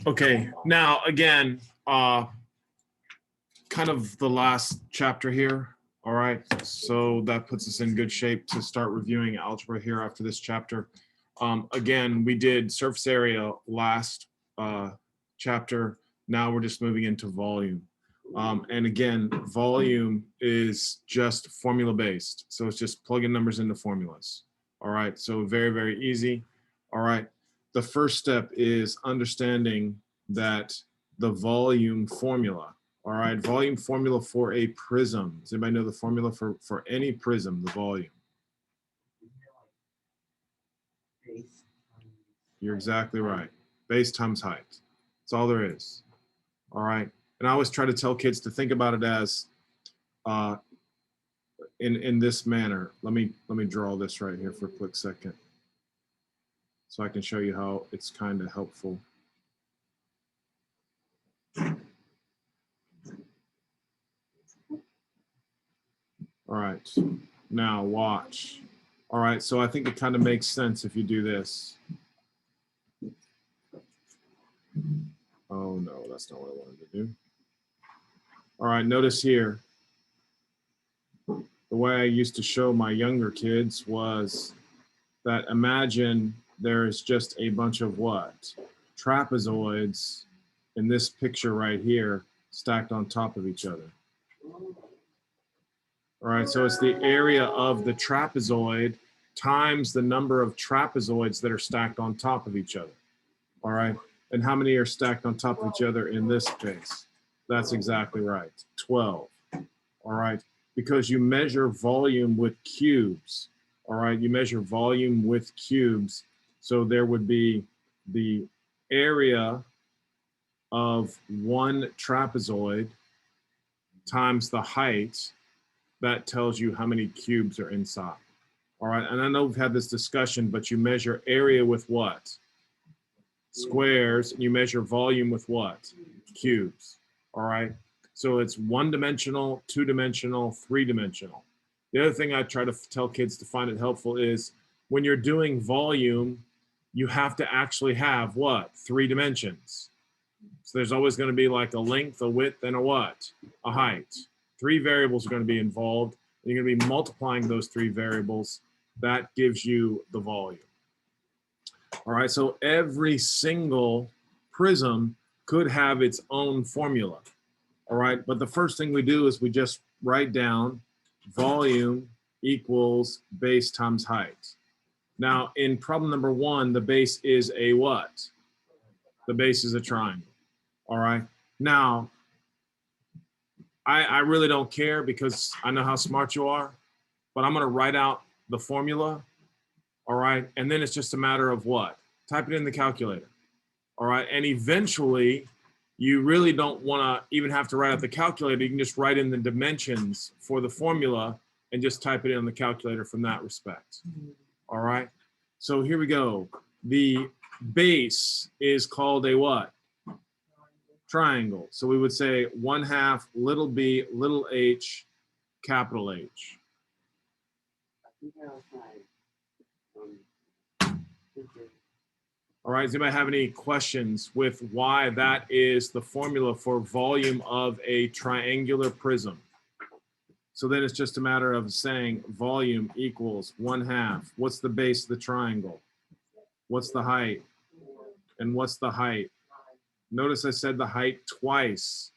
Okay, now again, kind of the last chapter here. All right, so that puts us in good shape to start reviewing algebra here after this chapter. Again, we did surface area last chapter. Now we're just moving into volume. And again, volume is just formula based. So it's just plugging numbers into formulas. All right, so very, very easy. All right, the first step is understanding that the volume formula. All right, volume formula for a prism. Does anybody know the formula for any prism, the volume? You're exactly right. Base times height. That's all there is. All right. And I always try to tell kids to think about it as in this manner. Let me draw this right here for a quick second, so I can show you how it's kind of helpful. All right. Now watch. All right. So I think it kind of makes sense if you do this. Oh no, that's not what I wanted to do. All right, notice here, the way I used to show my younger kids was that imagine there is just a bunch of what? Trapezoids in this picture right here stacked on top of each other. All right, so it's the area of the trapezoid times the number of trapezoids that are stacked on top of each other. All right, and how many are stacked on top of each other in this case? That's exactly right, 12. All right, because you measure volume with cubes. All right, you measure volume with cubes. So there would be the area of one trapezoid times the height. That tells you how many cubes are inside. All right, and I know we've had this discussion, but you measure area with what? Squares, and you measure volume with what? Cubes. All right, so it's one-dimensional, two-dimensional, three-dimensional. The other thing I try to tell kids to find it helpful is when you're doing volume, you have to actually have what? 3 dimensions. So there's always going to be like a length, a width, and a what? A height. 3 variables are going to be involved, and you're going to be multiplying those 3 variables. That gives you the volume. All right, so every single prism could have its own formula. All right, but the first thing we do is we just write down volume equals base times height. Now, in problem number 1, the base is a what? The base is a triangle. All right, now, I really don't care because I know how smart you are, but I'm going to write out the formula. All right, and then it's just a matter of what? Type it in the calculator. All right, and eventually you really don't want to even have to write out the calculator. You can just write in the dimensions for the formula and just type it in on the calculator from that respect. All right, so here we go. The base is called a what? Triangle. So we would say 1/2 little b little h capital H. All right, does anybody have any questions with why that is the formula for volume of a triangular prism? So then it's just a matter of saying volume equals 1/2. What's the base of the triangle? What's the height? And what's the height? Notice I said the height twice.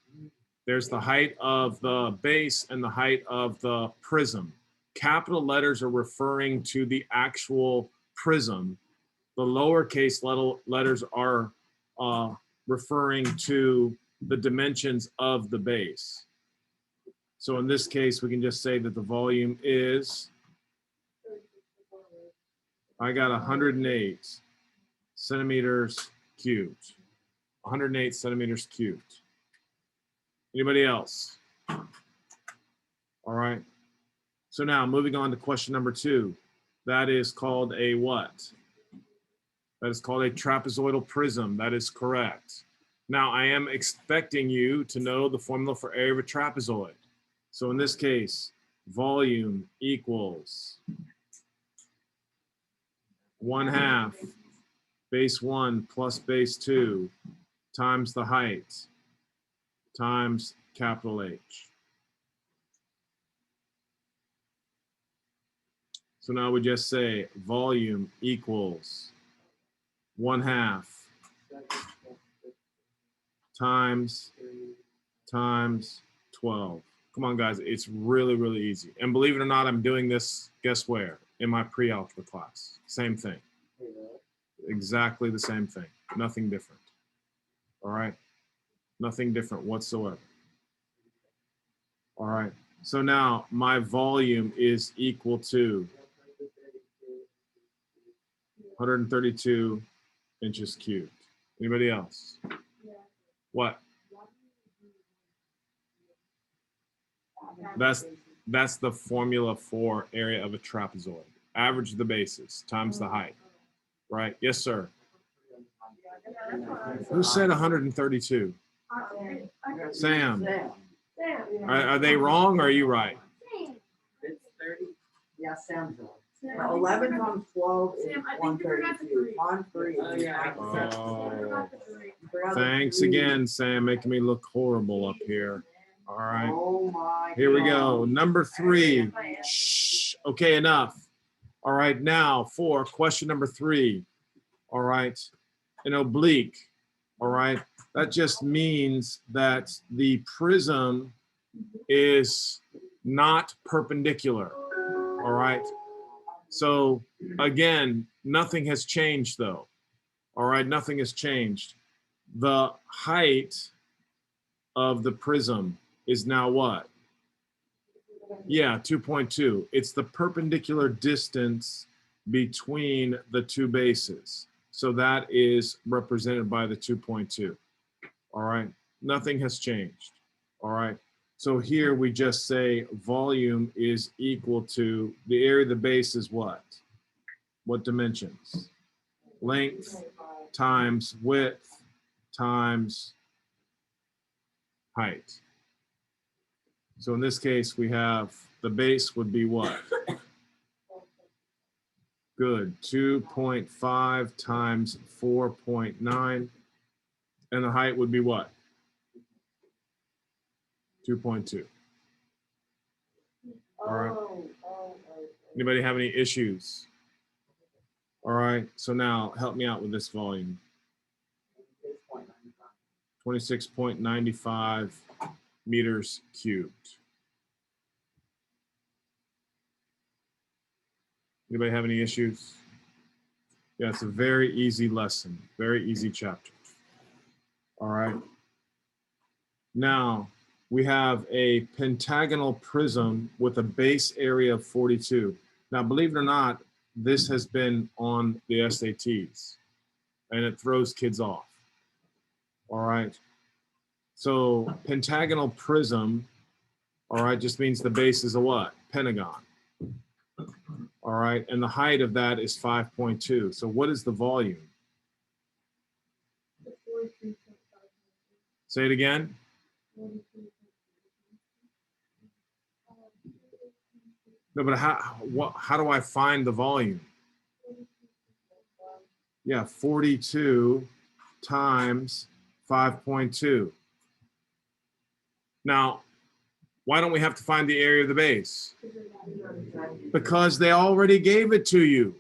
There's the height of the base and the height of the prism. Capital letters are referring to the actual prism. The lowercase letters are referring to the dimensions of the base. So in this case, we can just say that the volume is, I got 108 centimeters cubed. 108 centimeters cubed. Anybody else? All right. So now moving on to question number 2. That is called a what? That is called a trapezoidal prism. That is correct. Now I am expecting you to know the formula for area of a trapezoid. So in this case, volume equals 1/2 base 1 plus base 2 times the height times capital H. So now we just say volume equals 1/2 times 12. Come on, guys. It's really, really easy. And believe it or not, I'm doing this, guess where? In my pre-algebra class. Same thing. Exactly the same thing. Nothing different. All right? Nothing different whatsoever. All right. So now my volume is equal to 132 inches cubed. Anybody else? What? That's the formula for area of a trapezoid. Average the bases times the height. Right? Yes, sir. Who said 132? Sam. Are they wrong or are you right? It's 30. Yeah, Sam's wrong. 11 times 12 is 132. On 3 is 97. Thanks again, Sam, making me look horrible up here. All right. Oh my. Here we go. Number 3. Shh. Okay, enough. All right, now for question number 3. All right, an oblique. All right, that just means that the prism is not perpendicular. All right. So again, nothing has changed though. All right, nothing has changed. The height of the prism is now what? Yeah, 2.2. It's the perpendicular distance between the two bases. So that is represented by the 2.2. All right, nothing has changed. All right, so here we just say volume is equal to the area of the base is what? What dimensions? Length times width times height. So in this case, we have the base would be what? Good, 2.5 times 4.9. And the height would be what? 2.2. All right. Anybody have any issues? All right, so now help me out with this volume. 26.95 meters cubed. Anybody have any issues? Yeah, it's a very easy lesson, very easy chapter. All right. Now, we have a pentagonal prism with a base area of 42. Now, believe it or not, this has been on the SATs, and it throws kids off. All right. So pentagonal prism, all right, just means the base is a what? Pentagon. All right, and the height of that is 5.2. So what is the volume? Say it again. No, but how do I find the volume? Yeah, 42 times 5.2. Now, why don't we have to find the area of the base? Because they already gave it to you.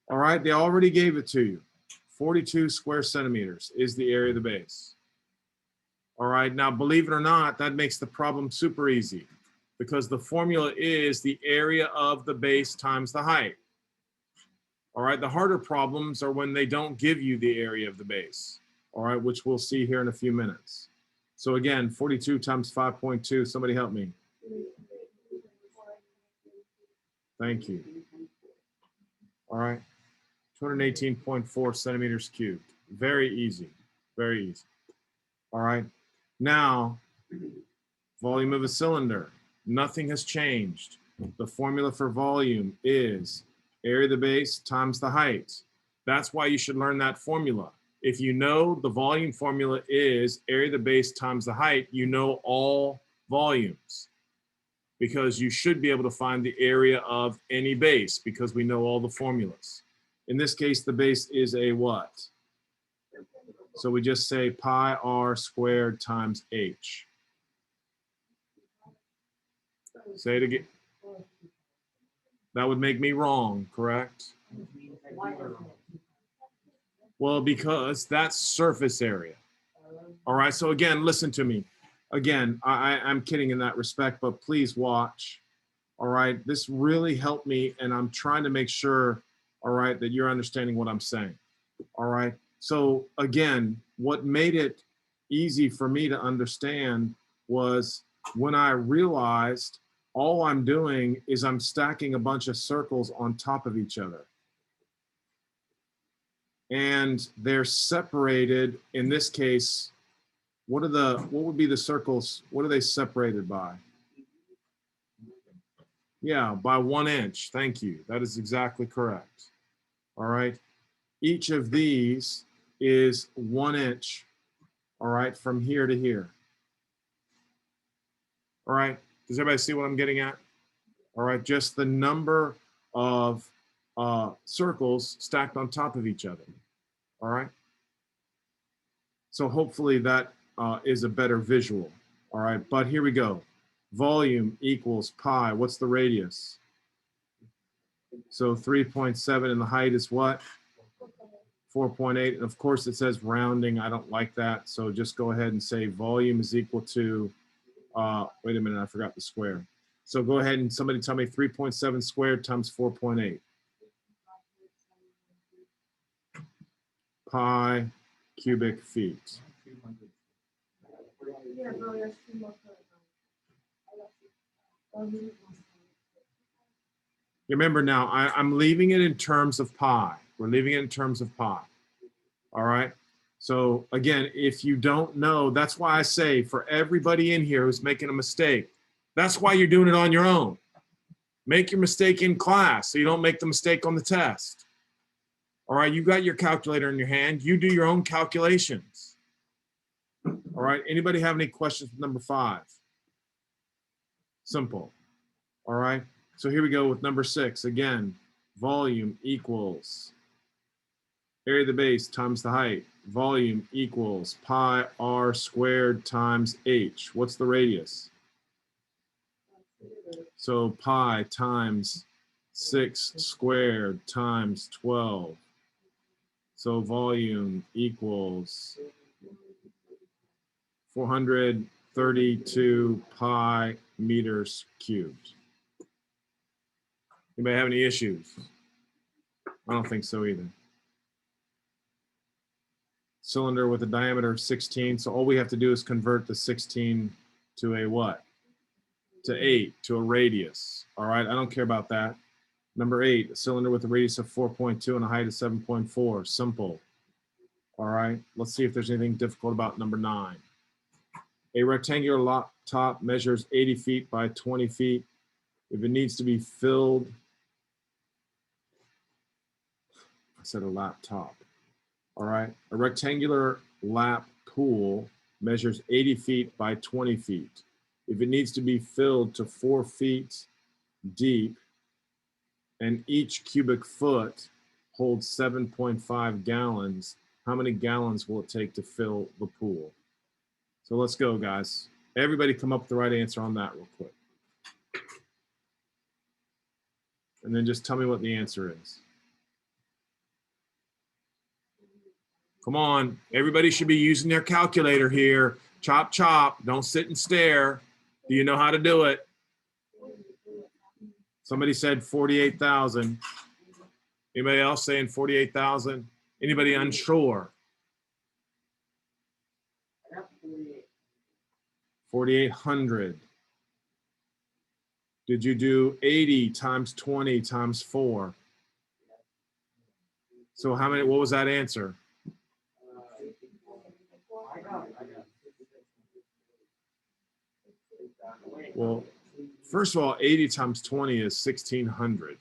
All right, they already gave it to you. 42 square centimeters is the area of the base. All right, now believe it or not, that makes the problem super easy because the formula is the area of the base times the height. All right, the harder problems are when they don't give you the area of the base, all right, which we'll see here in a few minutes. So again, 42 times 5.2, somebody help me. Thank you. All right, 218.4 centimeters cubed. Very easy, very easy. All right, now, volume of a cylinder, nothing has changed. The formula for volume is area of the base times the height. That's why you should learn that formula. If you know the volume formula is area of the base times the height, you know all volumes because you should be able to find the area of any base because we know all the formulas. In this case, the base is a what? So we just say pi r squared times h. Say it again. That would make me wrong, correct? Well, because that's surface area. All right, so again, listen to me. Again, I'm kidding in that respect, but please watch. All right, this really helped me, and I'm trying to make sure, all right, that you're understanding what I'm saying. All right, so again, what made it easy for me to understand was when I realized all I'm doing is I'm stacking a bunch of circles on top of each other. And they're separated, in this case, what would be the circles? What are they separated by? Yeah, by 1 inch. Thank you. That is exactly correct. All right. Each of these is 1 inch. All right, from here to here. All right. Does everybody see what I'm getting at? All right, just the number of circles stacked on top of each other. All right. So hopefully that is a better visual. All right, but here we go. Volume equals pi. What's the radius? So 3.7, and the height is what? 4.8. And of course it says rounding. I don't like that. So just go ahead and say volume is equal to, wait a minute, I forgot the square. So go ahead and somebody tell me 3.7 squared times 4.8. Pi cubic feet. Yeah, bro, that's too much. Remember now, I'm leaving it in terms of pi. We're leaving it in terms of pi. All right. So again, if you don't know, that's why I say for everybody in here who's making a mistake, that's why you're doing it on your own. Make your mistake in class so you don't make the mistake on the test. All right. You got your calculator in your hand. You do your own calculations. All right. Anybody have any questions with number 5? Simple. All right. So here we go with number 6. Again, volume equals area of the base times the height. Volume equals pi r squared times h. What's the radius? So pi times 6 squared times 12. So volume equals 432 pi meters cubed. Anybody have any issues? I don't think so either. Cylinder with a diameter of 16. So all we have to do is convert the 16 to a what? To 8, to a radius. All right, I don't care about that. Number 8, a cylinder with a radius of 4.2 and a height of 7.4. Simple. All right, let's see if there's anything difficult about number 9. A rectangular top measures 80 feet by 20 feet. If it needs to be filled, I said a laptop. All right, a rectangular lap pool measures 80 feet by 20 feet. If it needs to be filled to 4 feet deep and each cubic foot holds 7.5 gallons, how many gallons will it take to fill the pool? So let's go, guys. Everybody come up with the right answer on that real quick. And then just tell me what the answer is. Come on, everybody should be using their calculator here. Chop, chop, don't sit and stare. Do you know how to do it? Somebody said 48,000. Anybody else saying 48,000? Anybody unsure? 4,800. Did you do 80 times 20 times 4? So how many, what was that answer? Well, first of all, 80 times 20 is 1,600.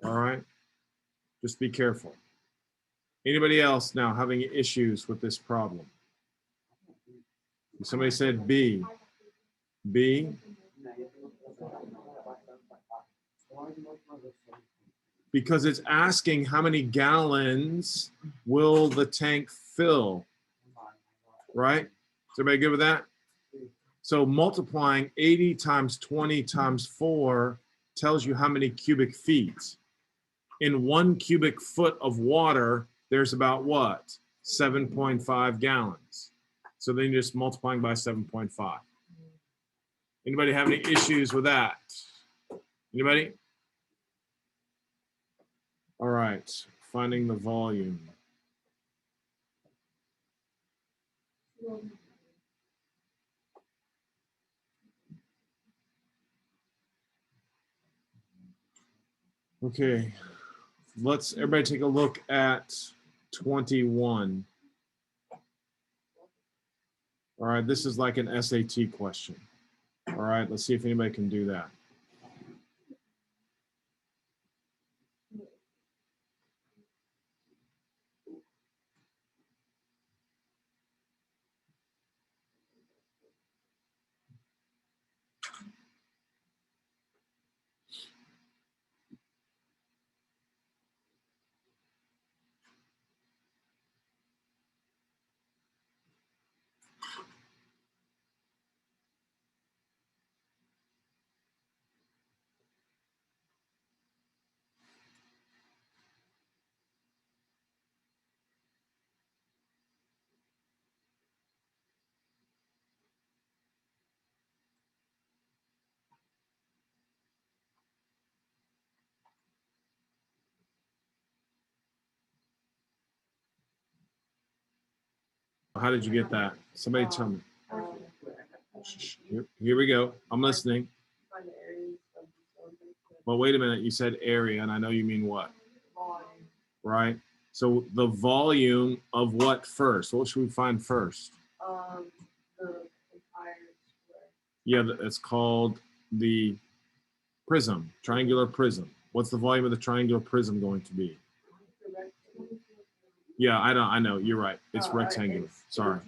All right, just be careful. Anybody else now having issues with this problem? Somebody said B. B. Because it's asking how many gallons will the tank fill, right? Is everybody good with that? So multiplying 80 times 20 times 4 tells you how many cubic feet. In 1 cubic foot of water, there's about what? 7.5 gallons. So then you're just multiplying by 7.5. Anybody have any issues with that? Anybody? All right, finding the volume. Okay, let's everybody take a look at 21. All right, this is like an SAT question. All right, let's see if anybody can do that. How did you get that? Somebody tell me. Here we go. I'm listening. Well, wait a minute. You said area, and I know you mean what? Right? So the volume of what first? What should we find first? The entire square. Yeah, it's called the prism, triangular prism. What's the volume of the triangular prism going to be? Yeah, I know. You're right. It's rectangular. Sorry.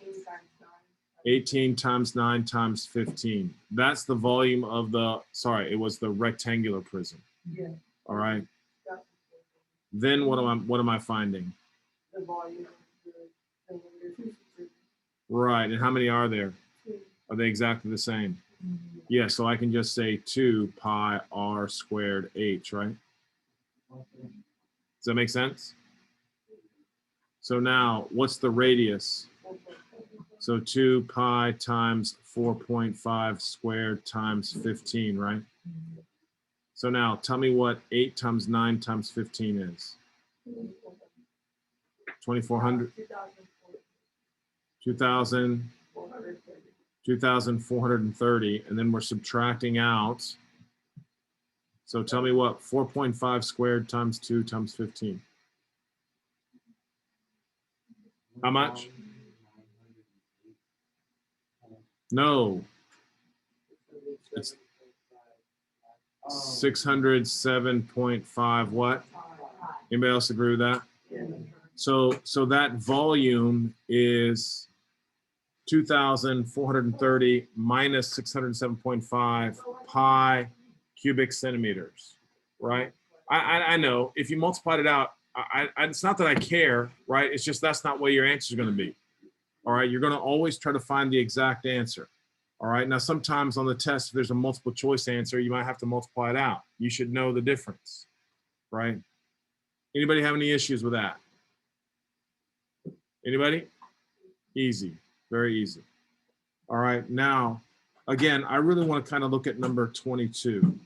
18 times 9 times 15. That's the volume of the, sorry, it was the rectangular prism. Yeah. All right. Then what am I finding? The volume of the cylinder. Right. And how many are there? Are they exactly the same? Yeah, so I can just say 2 pi r squared h, right? Does that make sense? So now, what's the radius? So 2 pi times 4.5 squared times 15, right? So now, tell me what 8 times 9 times 15 is. 2,400? 2,430, and then we're subtracting out. So tell me what 4.5 squared times 2 times 15. How much? No. It's 607.5 what? Anybody else agree with that? So that volume is 2,430 minus 607.5 pi cubic centimeters, right? I know if you multiplied it out, it's not that I care, right? It's just that's not what your answer is going to be. All right, you're going to always try to find the exact answer. All right, now sometimes on the test, if there's a multiple choice answer, you might have to multiply it out. You should know the difference, right? Anybody have any issues with that? Anybody? Easy, very easy. All right, now, again, I really want to kind of look at number 22,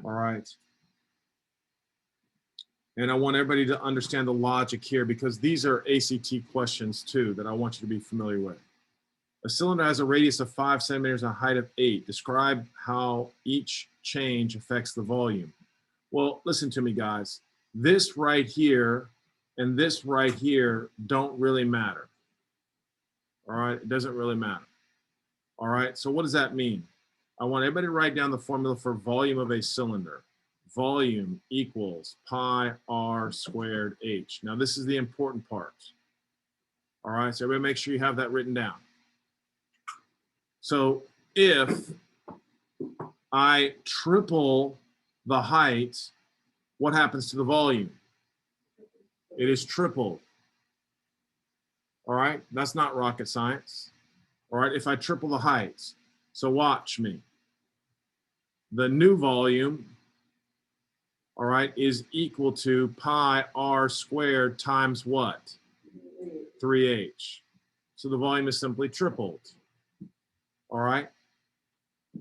all right? And I want everybody to understand the logic here because these are ACT questions too that I want you to be familiar with. A cylinder has a radius of 5 centimeters and a height of 8. Describe how each change affects the volume. Well, listen to me, guys. This right here and this right here don't really matter. All right, it doesn't really matter. All right, so what does that mean? I want everybody to write down the formula for volume of a cylinder. Volume equals pi r squared h. Now, this is the important part. All right, so everybody make sure you have that written down. So if I triple the height, what happens to the volume? It is tripled. All right, that's not rocket science. All right, if I triple the heights, so watch me. The new volume, all right, is equal to pi r squared times what? 3h. So the volume is simply tripled. All right.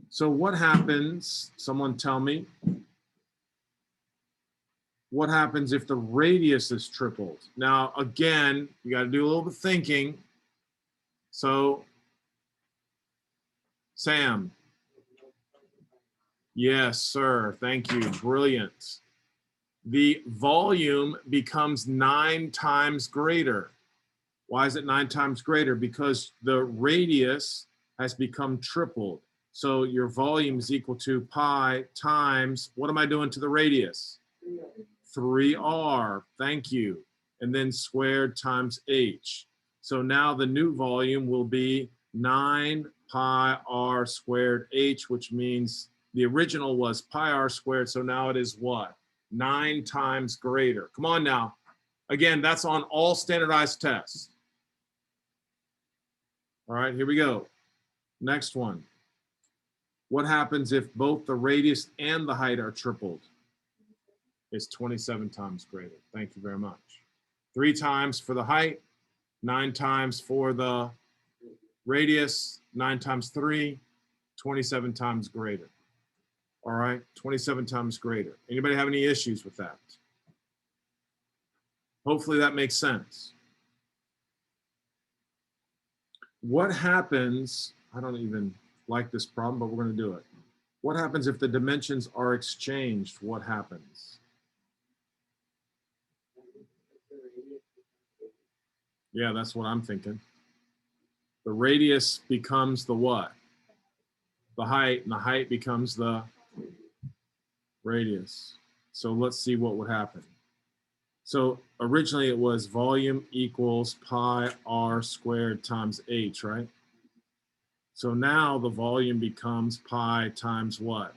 So what happens, someone tell me, what happens if the radius is tripled? Now, again, you got to do a little bit of thinking. So, Sam. Yes, sir. Thank you. Brilliant. The volume becomes 9 times greater. Why is it 9 times greater? Because the radius has become tripled. So your volume is equal to pi times, what am I doing to the radius? 3r, thank you. And then squared times h. So now the new volume will be 9 pi r squared h, which means the original was pi r squared. So now it is what? 9 times greater. Come on now. Again, that's on all standardized tests. All right, here we go. Next one. What happens if both the radius and the height are tripled? It's 27 times greater. Thank you very much. 3 times for the height, 9 times for the radius, 9 times 3, 27 times greater. All right, 27 times greater. Anybody have any issues with that? Hopefully that makes sense. What happens, I don't even like this problem, but we're going to do it. What happens if the dimensions are exchanged? What happens? Yeah, that's what I'm thinking. The radius becomes the what? The height, and the height becomes the radius. So let's see what would happen. So originally it was volume equals pi r squared times h, right? So now the volume becomes pi times what?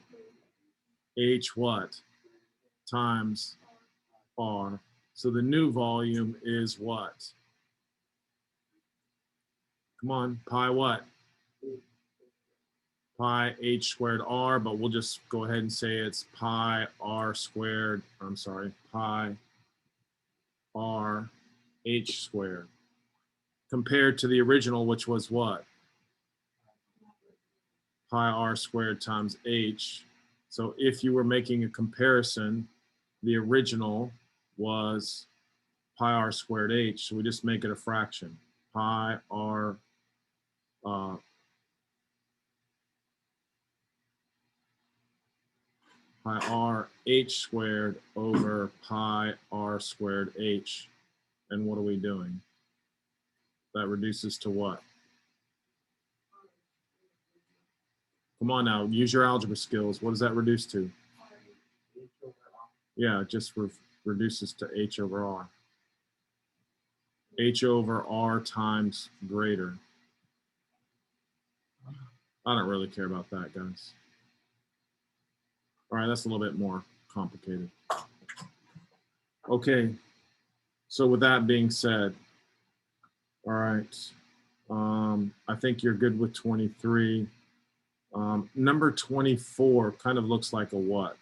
H what? Times r. So the new volume is what? Come on, pi what? Pi h squared r, but we'll just go ahead and say it's pi r squared, I'm sorry, pi r h squared, compared to the original, which was what? Pi r squared times h. So if you were making a comparison, the original was pi r squared h, so we just make it a fraction. Pi r pi r h squared over pi r squared h. And what are we doing? That reduces to what? Come on now, use your algebra skills. What does that reduce to? Yeah, it just reduces to h over r. H over r times greater. I don't really care about that, guys. All right, that's a little bit more complicated. Okay, so with that being said, all right, I think you're good with 23. Number 24 kind of looks like a what?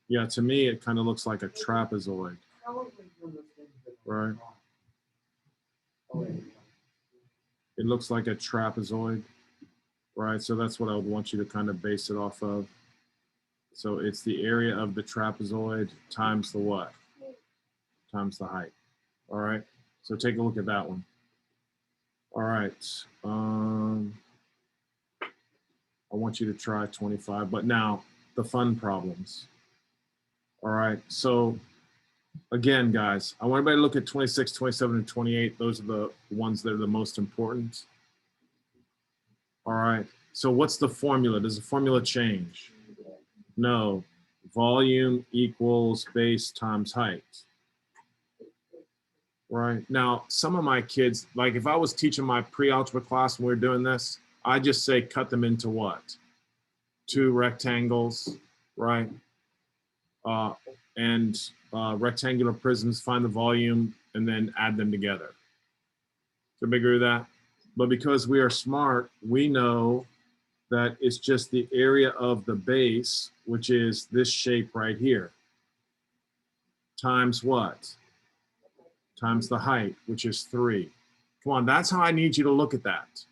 Yeah, to me, it kind of looks like a trapezoid, right? It looks like a trapezoid, right? So that's what I would want you to kind of base it off of. So it's the area of the trapezoid times the what? Times the height. All right, so take a look at that one. All right, I want you to try 25, but now the fun problems. All right, so again, guys, I want everybody to look at 26, 27, and 28. Those are the ones that are the most important. All right, so what's the formula? Does the formula change? No, volume equals base times height. Right, now, some of my kids, like if I was teaching my pre-algebra class and we were doing this, I just say cut them into what? 2 rectangles, right? And rectangular prisms, find the volume, and then add them together. So everybody agree with that? But because we are smart, we know that it's just the area of the base, which is this shape right here, times what? Times the height, which is 3. Come on, that's how I need you to look at that.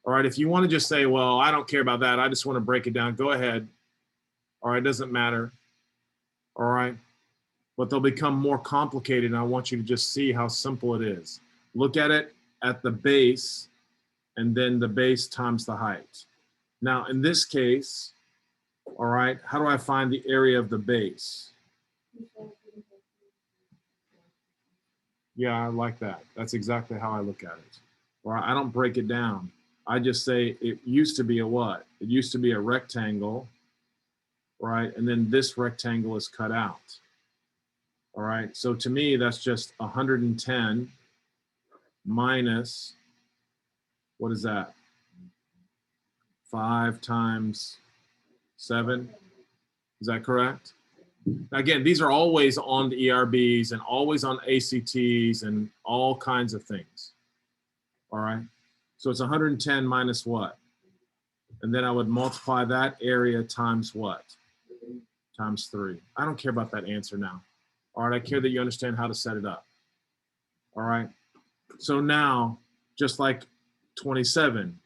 All right, if you want to just say, well, I don't care about that, I just want to break it down, go ahead. All right, doesn't matter. All right, but they'll become more complicated, and I want you to just see how simple it is. Look at it at the base, and then the base times the height. Now, in this case, all right, how do I find the area of the base? Yeah, I like that. That's exactly how I look at it. Or I don't break it down. I just say it used to be a what? It used to be a rectangle, right? And then this rectangle is cut out. All right, so to me, that's just 110 minus, what is that? 5 times 7. Is that correct? Again, these are always on the ERBs and always on ACTs and all kinds of things. All right. So it's 110 minus what? And then I would multiply that area times what? Times 3. I don't care about that answer now. All right. I care that you understand how to set it up. All right. So now, just like 27,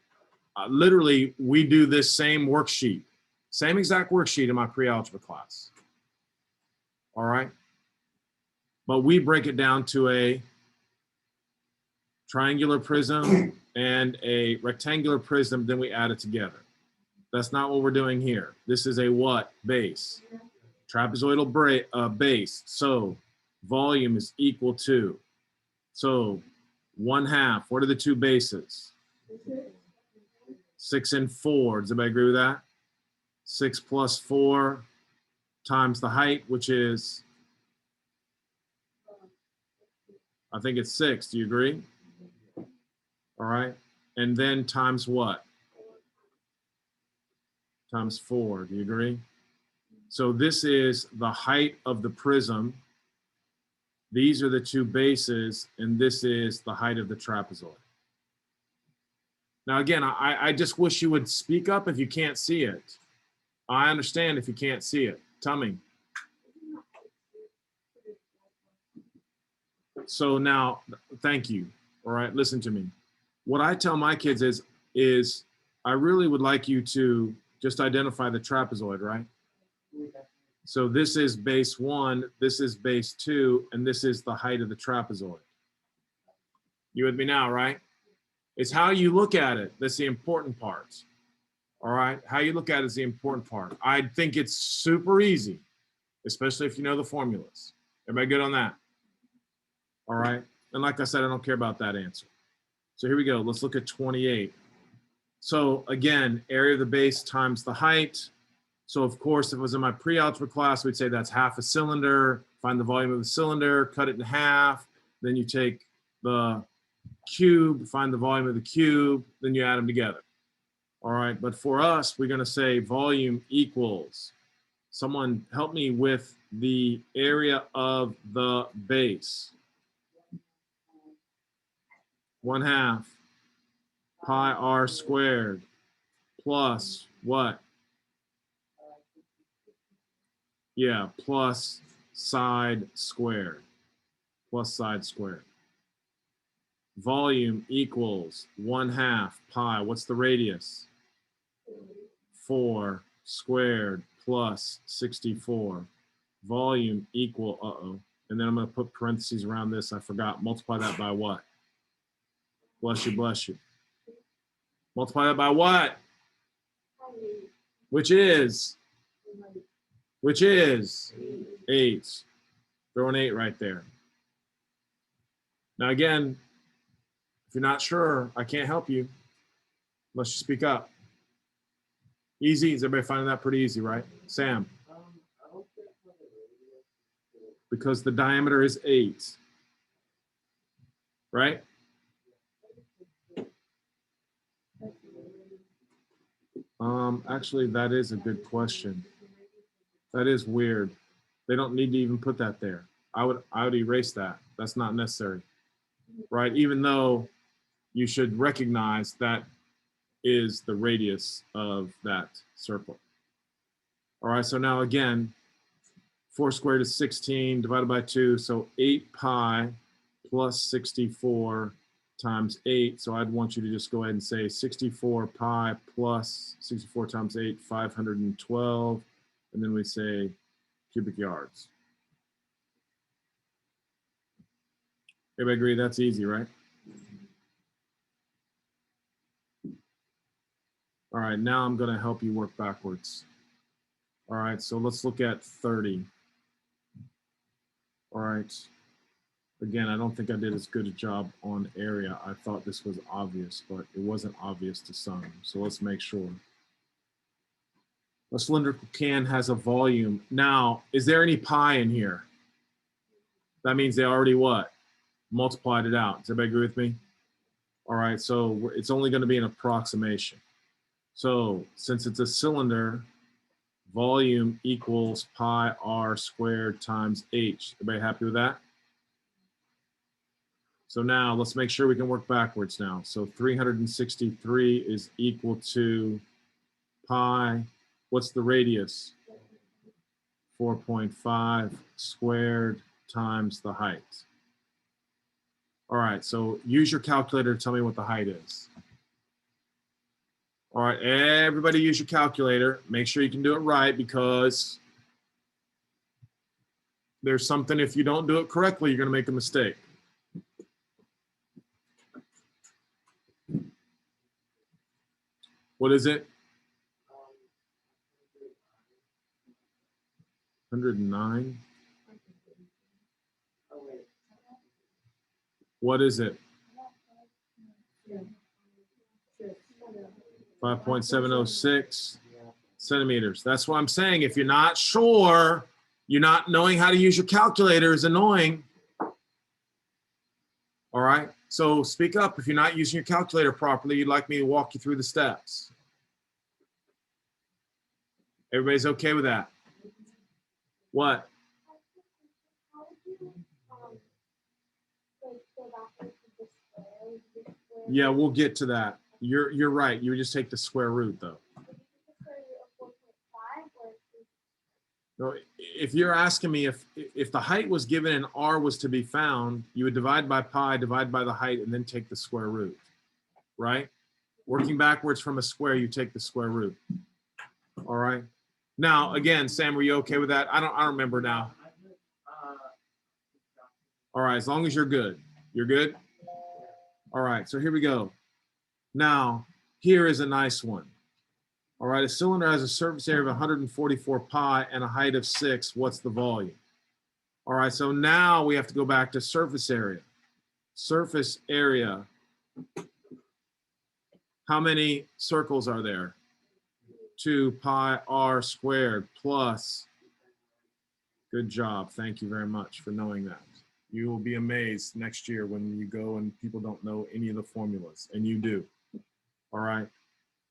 literally, we do this same worksheet, same exact worksheet in my pre-algebra class. All right. But we break it down to a triangular prism and a rectangular prism, then we add it together. That's not what we're doing here. This is a what? Base. Trapezoidal base. So volume is equal to, so 1/2. What are the two bases? 6 and 4. Does everybody agree with that? 6 plus 4 times the height, which is, I think it's 6. Do you agree? All right. And then times what? Times 4. Do you agree? So this is the height of the prism. These are the two bases, and this is the height of the trapezoid. Now, again, I just wish you would speak up if you can't see it. I understand if you can't see it. Tell me. So now, thank you. All right, listen to me. What I tell my kids is I really would like you to just identify the trapezoid, right? So this is base 1, this is base 2, and this is the height of the trapezoid. You with me now, right? It's how you look at it that's the important part. All right, how you look at it is the important part. I think it's super easy, especially if you know the formulas. Everybody good on that? All right, and like I said, I don't care about that answer. So here we go, let's look at 28. So again, area of the base times the height. So of course, if it was in my pre-algebra class, we'd say that's half a cylinder, find the volume of the cylinder, cut it in half, then you take the cube, find the volume of the cube, then you add them together. All right, but for us, we're gonna say volume equals, someone help me with the area of the base. 1/2 pi r squared plus what? Yeah, plus side squared. Plus side squared. Volume equals 1/2 pi. What's the radius? 4 squared plus 64. Volume equal, and then I'm going to put parentheses around this. I forgot. Multiply that by what? Bless you, bless you. Multiply that by what? Which is 8. Throw an 8 right there. Now again, if you're not sure, I can't help you unless you speak up. Easy? Is everybody finding that pretty easy, right? Sam? Because the diameter is 8. Right? Actually, that is a good question. That is weird. They don't need to even put that there. I would erase that. That's not necessary, right? Even though you should recognize that is the radius of that circle. All right, so now again, 4 squared is 16 divided by 2, so 8 pi plus 64 times 8. So I'd want you to just go ahead and say 64 pi plus 64 times 8, 512. And then we say cubic yards. Everybody agree that's easy, right? All right, now I'm going to help you work backwards. All right, so let's look at 30. All right. Again, I don't think I did as good a job on area. I thought this was obvious, but it wasn't obvious to some. So let's make sure. A cylindrical can has a volume. Now, is there any pi in here? That means they already what? Multiplied it out. Does everybody agree with me? All right, so it's only going to be an approximation. So since it's a cylinder, volume equals pi r squared times h. Everybody happy with that? So now let's make sure we can work backwards now. So 363 is equal to pi. What's the radius? 4.5 squared times the height. All right, so use your calculator to tell me what the height is. All right, everybody use your calculator. Make sure you can do it right, because there's something, if you don't do it correctly, you're going to make a mistake. What is it? 109? What is it? 5.706 centimeters. That's what I'm saying. If you're not sure, you're not knowing how to use your calculator is annoying. All right. So speak up if you're not using your calculator properly. You'd like me to walk you through the steps. Everybody's okay with that? What? Yeah, we'll get to that. You're right. You would just take the square root though. No, if you're asking me if the height was given and r was to be found, you would divide by pi, divide by the height, and then take the square root, right? Working backwards from a square, you take the square root. All right. Now, again, Sam, were you okay with that? I don't remember now. All right, as long as you're good. You're good? All right, so here we go. Now, here is a nice one. All right, a cylinder has a surface area of 144 pi and a height of 6. What's the volume? All right, so now we have to go back to surface area. Surface area. How many circles are there? 2 pi r squared plus. Good job. Thank you very much for knowing that. You will be amazed next year when you go and people don't know any of the formulas, and you do. All right.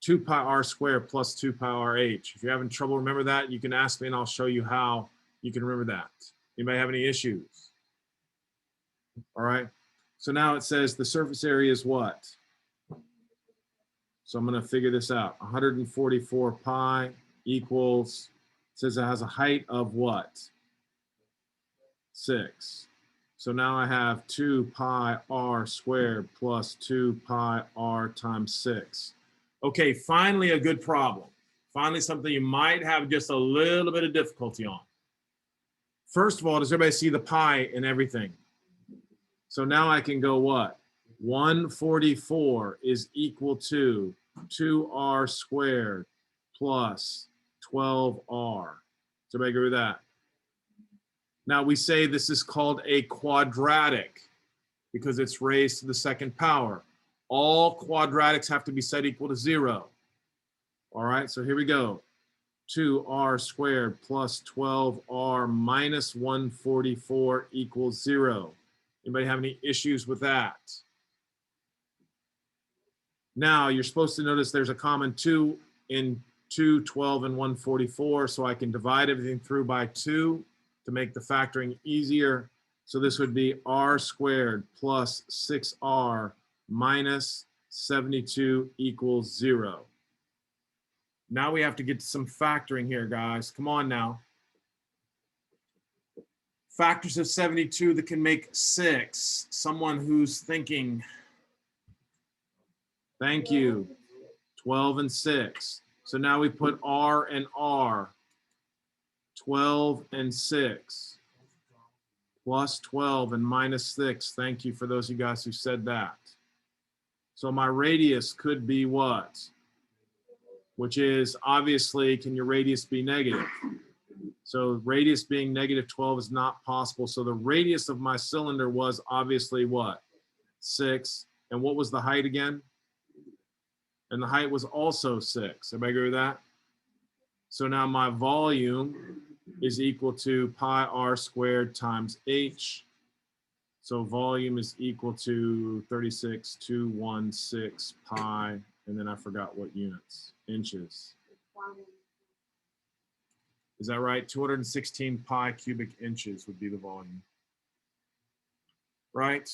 2 pi r squared plus 2 pi r h. If you're having trouble remember that, you can ask me and I'll show you how you can remember that. Anybody have any issues? All right. So now it says the surface area is what? So I'm going to figure this out. 144 pi equals, it says it has a height of what? 6. So now I have 2 pi r squared plus 2 pi r times 6. Okay, finally a good problem. Finally something you might have just a little bit of difficulty on. First of all, does everybody see the pi in everything? So now I can go what? 144 is equal to 2r squared plus 12r. Does everybody agree with that? Now we say this is called a quadratic because it's raised to the second power. All quadratics have to be set equal to 0. All right, so here we go. 2r squared plus 12r minus 144 equals 0. Anybody have any issues with that? Now you're supposed to notice there's a common 2 in 2, 12, and 144. So I can divide everything through by 2 to make the factoring easier. So this would be r squared plus 6r minus 72 equals 0. Now we have to get to some factoring here, guys. Come on now. Factors of 72 that can make 6. Someone who's thinking. Thank you. 12 and 6. So now we put R and R. 12 and 6. Plus 12 and minus 6. Thank you for those of you guys who said that. So my radius could be what? Which is obviously, can your radius be negative? So radius being negative 12 is not possible. So the radius of my cylinder was obviously what? 6. And what was the height again? And the height was also 6. Everybody agree with that? So now my volume is equal to pi r squared times h. So volume is equal to 36,216 pi, and then I forgot what units, inches. Is that right? 216 pi cubic inches would be the volume. Right?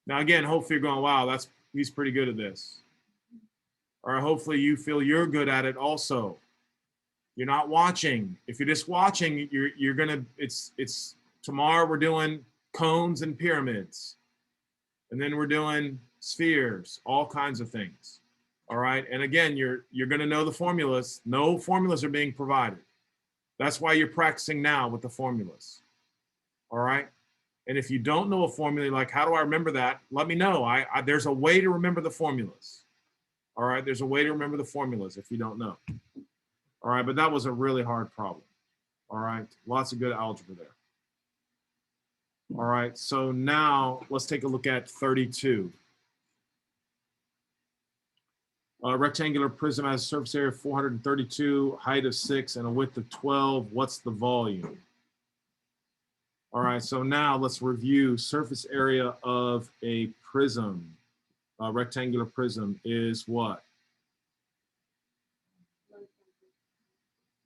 Now again, hopefully you're going, wow, he's pretty good at this. Or hopefully you feel you're good at it also. You're not watching. If you're just watching, you're gonna, it's tomorrow we're doing cones and pyramids. And then we're doing spheres, all kinds of things. All right. And again, you're gonna know the formulas. No formulas are being provided. That's why you're practicing now with the formulas. All right. And if you don't know a formula, like how do I remember that? Let me know. There's a way to remember the formulas. All right. There's a way to remember the formulas if you don't know. All right. But that was a really hard problem. All right. Lots of good algebra there. All right. So now let's take a look at 32. A rectangular prism has a surface area of 432, height of 6, and a width of 12. What's the volume? All right, so now let's review surface area of a prism. A rectangular prism is what?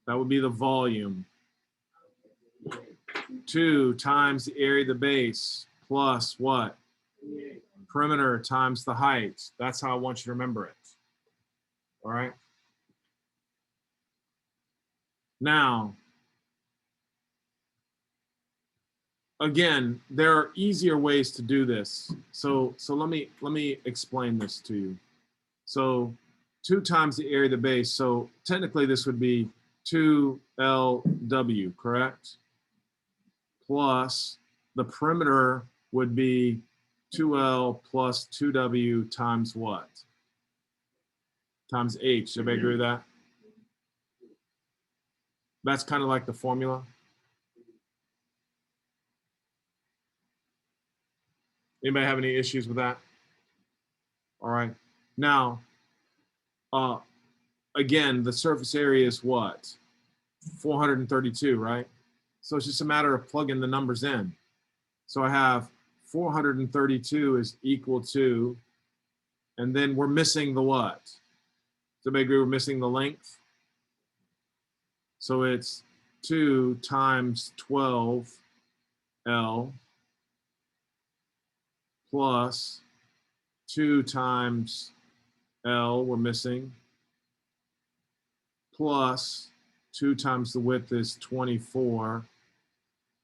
That would be the volume. 2 times the area of the base plus what? Perimeter times the height. That's how I want you to remember it. All right. Now, again, there are easier ways to do this. So let me explain this to you. So 2 times the area of the base. So technically this would be 2LW, correct? Plus the perimeter would be 2L plus 2W times what? Times H. Everybody agree with that? That's kind of like the formula. Anybody have any issues with that? All right. Now, again, the surface area is what? 432, right? So it's just a matter of plugging the numbers in. So I have 432 is equal to, and then we're missing the what? Does everybody agree we're missing the length? So it's 2 times 12L plus 2 times L, we're missing, plus 2 times the width is 24,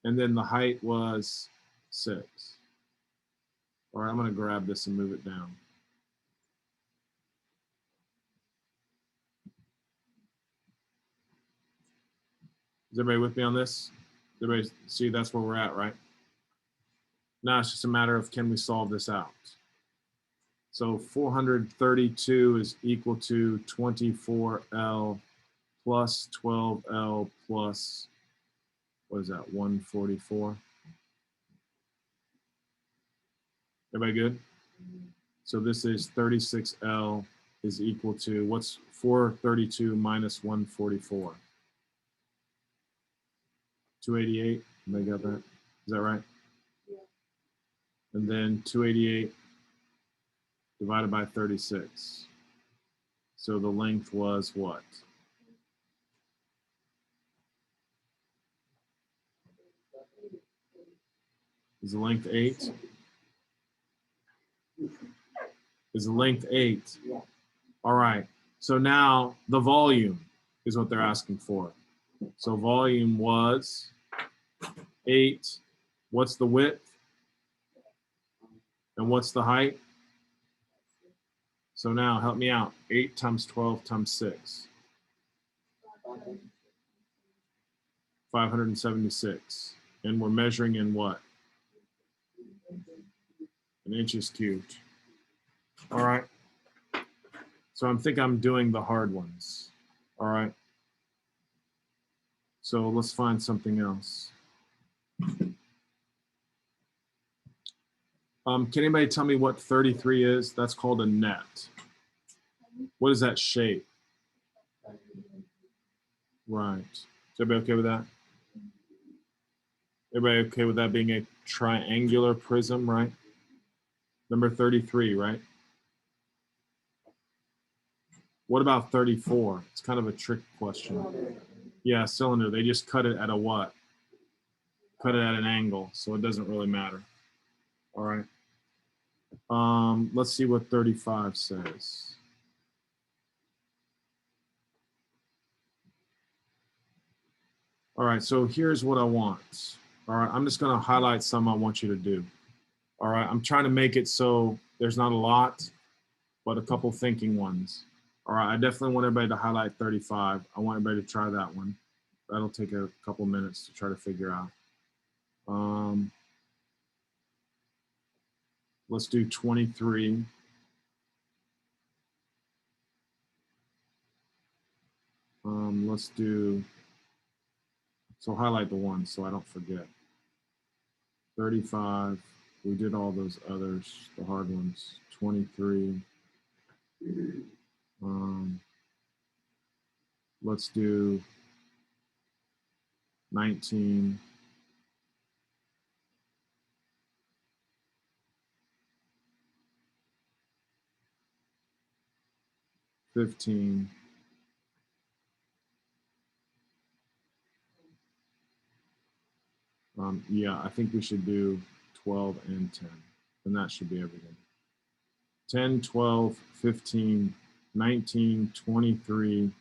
and then the height was 6. All right, I'm going to grab this and move it down. Is everybody with me on this? Everybody see that's where we're at, right? Now it's just a matter of can we solve this out? So 432 is equal to 24L plus 12L plus, what is that, 144? Everybody good? So this is 36L is equal to, what's 432 minus 144? 288, they got that? Is that right? Yeah. And then 288 divided by 36. So the length was what? Is the length 8? Is the length 8? Yeah. All right. So now the volume is what they're asking for. So volume was 8. What's the width? And what's the height? So now help me out. 8 times 12 times 6. 576. And we're measuring in what? In inches cubed. All right. So I think I'm doing the hard ones. All right. So let's find something else. Can anybody tell me what 33 is? That's called a net. What is that shape? Right. Is everybody okay with that? Everybody okay with that being a triangular prism, right? Number 33, right? What about 34? It's kind of a trick question. Yeah, cylinder. They just cut it at a what? Cut it at an angle, so it doesn't really matter. All right. Let's see what 35 says. All right, so here's what I want. All right, I'm just gonna highlight some I want you to do. All right, I'm trying to make it so there's not a lot, but a couple thinking ones. All right, I definitely want everybody to highlight 35. I want everybody to try that one. That'll take a couple minutes to try to figure out. Let's do 23. Let's do, so highlight the one so I don't forget. 35, we did all those others, the hard ones. 23. Let's do 19. $15. Yeah, I think we should do 12 and 10, and that should be everything. 10, 12, 15, 19, 23,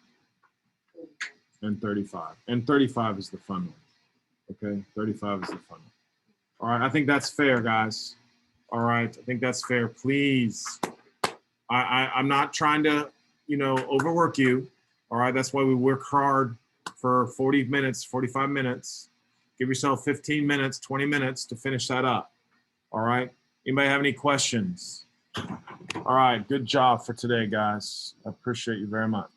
and 35. And 35 is the fun one. Okay, 35 is the fun one. All right, I think that's fair, guys. All right, I think that's fair. Please, I'm not trying to, overwork you. All right, that's why we work hard for 40 minutes, 45 minutes. Give yourself 15 minutes, 20 minutes to finish that up. All right. Anybody have any questions? All right. Good job for today, guys. I appreciate you very much.